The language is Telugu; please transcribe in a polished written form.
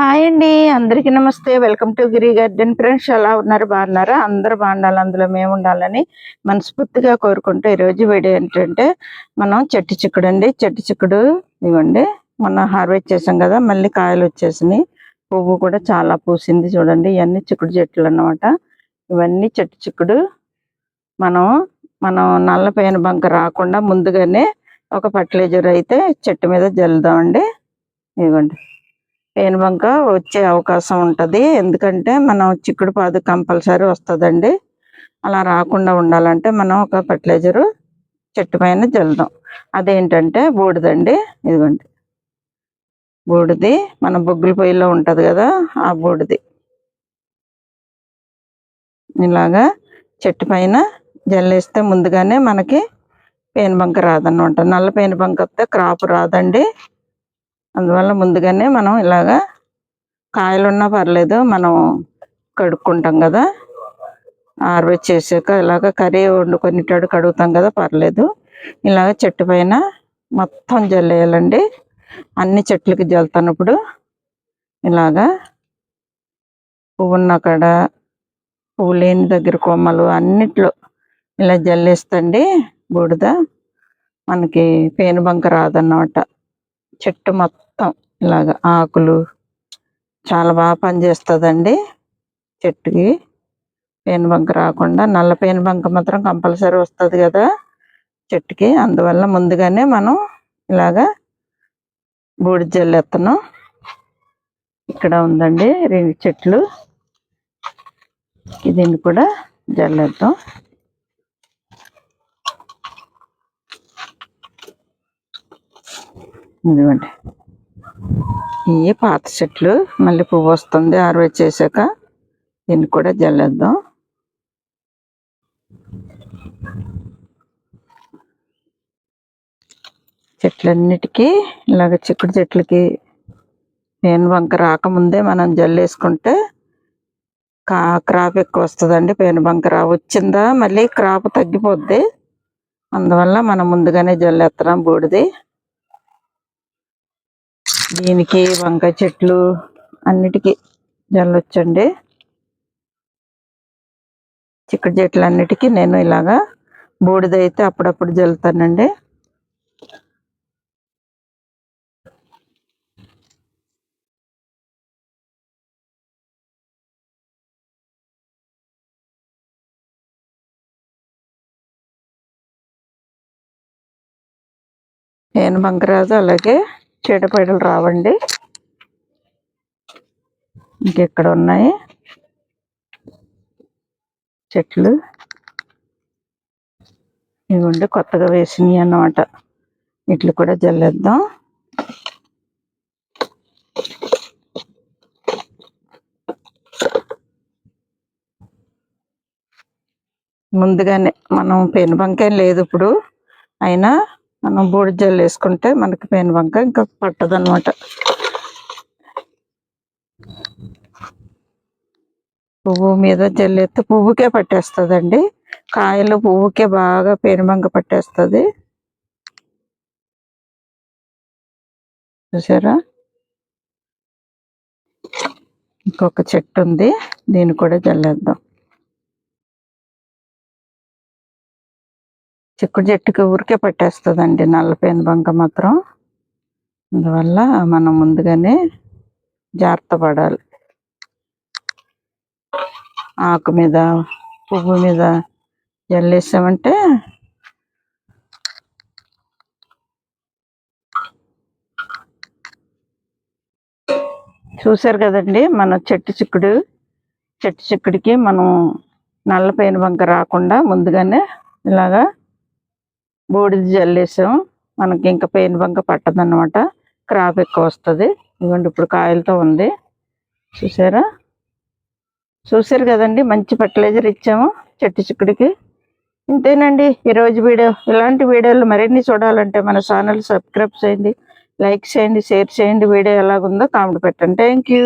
హాయ్ అండి, అందరికీ నమస్తే. Welcome to Giri garden. Friends, ఎలా ఉన్నారు? బాగున్నారా? అందరూ బాగుండాలి, అందులో మేము ఉండాలని మనస్ఫూర్తిగా కోరుకుంటూ ఈరోజు వీడియో ఏంటంటే మనం చెట్టు చిక్కుడు అండి. చెట్టు చిక్కుడు ఇవ్వండి, మొన్న హార్వెస్ట్ చేసాం కదా, మళ్ళీ కాయలు వచ్చేసినాయి. పువ్వు కూడా చాలా పూసింది చూడండి. ఇవన్నీ చిక్కుడు చెట్లు అన్నమాట. ఇవన్నీ చెట్టు చిక్కుడు. మనం మనం నల్ల పేను బంక రాకుండా ముందుగానే ఒక ఫర్టిలైజర్ అయితే చెట్టు మీద జల్లుదామండి. ఇవ్వండి, పేనుబంక వచ్చే అవకాశం ఉంటుంది. ఎందుకంటే మనం చిక్కుడు పాదు కంపల్సరీ వస్తుందండి. అలా రాకుండా ఉండాలంటే మనం ఒక ఫర్టిలైజరు చెట్టు పైన జల్లుదాం. అదేంటంటే బూడిదండి. ఇదిగోండి, బూడిది మన బొగ్గుల పొయ్యిలో ఉంటుంది కదా, ఆ బూడిది ఇలాగా చెట్టు పైన జల్లేస్తే ముందుగానే మనకి పేనుబంక రాదన్నమాట. నల్ల పేనుబంక వస్తే క్రాప్ రాదండి. అందువల్ల ముందుగానే మనం ఇలాగా కాయలున్నా పర్లేదు, మనం కడుక్కుంటాం కదా, హార్వెస్ట్ చేసాక ఇలాగ కర్రీ వండుకొనిటాడు కడుగుతాం కదా, పర్లేదు. ఇలాగ చెట్టు పైన మొత్తం జల్లేయాలండి. అన్ని చెట్లకి జల్లుతున్నప్పుడు ఇలాగా పువ్వున్న కాడ, పువ్వు లేని దగ్గర, కొమ్మలు అన్నిట్లో ఇలా జల్లేస్తండి బూడిద. మనకి పేనుబంక రాదన్నమాట. చెట్టు మొత్తం ఇలాగ ఆకులు చాలా బాగా పనిచేస్తుందండి చెట్టుకి. పేనుబంక రాకుండా, నల్ల పేనుబంక మాత్రం కంపల్సరీ వస్తుంది కదా చెట్టుకి. అందువల్ల ముందుగానే మనం ఇలాగా బూడిద జల్లేస్తున్నాం. ఇక్కడ ఉందండి 2 చెట్లు, దీన్ని కూడా జల్లేద్దాం. ఇదిగోండి, ఇవి పాత చెట్లు, మళ్ళీ పువ్వు వస్తుంది హార్వెస్ట్ చేశాక. దీన్ని కూడా జల్లేద్దాం. చెట్లన్నిటికీ ఇలాగ చిక్కుడు చెట్లకి పేనుబంక రాకముందే మనం జల్లేసుకుంటే క్రాప్ ఎక్కువ వస్తుందండి. పేనుబంక వచ్చిందా మళ్ళీ క్రాప్ తగ్గిపోద్ది. అందువల్ల మనం ముందుగానే జల్లేస్తున్నాం బూడిది. దీనికి వంకాయ చెట్లు అన్నిటికీ జల్లొచ్చండి. చిక్కుడు చెట్లు అన్నిటికీ నేను ఇలాగా బూడిదైతే అప్పుడప్పుడు జల్లుతానండి. పేనుబంక రాదు, అలాగే చీడపీడలు రావండి. ఇంకెక్కడ ఉన్నాయి చెట్లు, ఇవ్వండి కొత్తగా వేసినాయి అన్నమాట. వీటిని కూడా జల్లేద్దాం. ముందుగానే మనం పేనుబంక లేదు ఇప్పుడు, అయినా మనం బూడిద జల్లేసుకుంటే మనకి పేనుబంక ఇంకా పట్టదన్నమాట. పువ్వు మీద జల్లేస్తే పువ్వుకే పట్టేస్తుందండి. కాయలు పువ్వుకే బాగా పేనుబంక పట్టేస్తుంది. చూసారా? ఇంకొక చెట్టు ఉంది, దీన్ని కూడా జల్లేద్దాం. చిక్కుడు చెట్టుకి ఊరికే పట్టేస్తుందండి నల్ల పేనుబంక మాత్రం. అందువల్ల మనం ముందుగానే జాగ్రత్త పడాలి. ఆకు మీద, పువ్వు మీద జల్లేసామంటే చూసారు కదండి, మన చెట్టు చిక్కుడికి మనం నల్ల పేనుబంక రాకుండా ముందుగానే ఇలాగా బూడిద జల్లేసాం. మనకి ఇంకా పేనుబంక పట్టదన్నమాట, క్రాప్ ఎక్కువ వస్తుంది. ఇదిగోండి, ఇప్పుడు కాయలతో ఉంది. చూసారు కదండి, మంచి ఫర్టిలైజర్ ఇచ్చాము చెట్టు చిక్కుడికి. ఇంతేనండి ఈరోజు వీడియో. ఇలాంటి వీడియోలు మరిన్ని చూడాలంటే మన ఛానల్ సబ్స్క్రైబ్ చేయండి, లైక్ చేయండి, షేర్ చేయండి. వీడియో ఎలాగుందో కామెంట్ పెట్టండి. Thank you.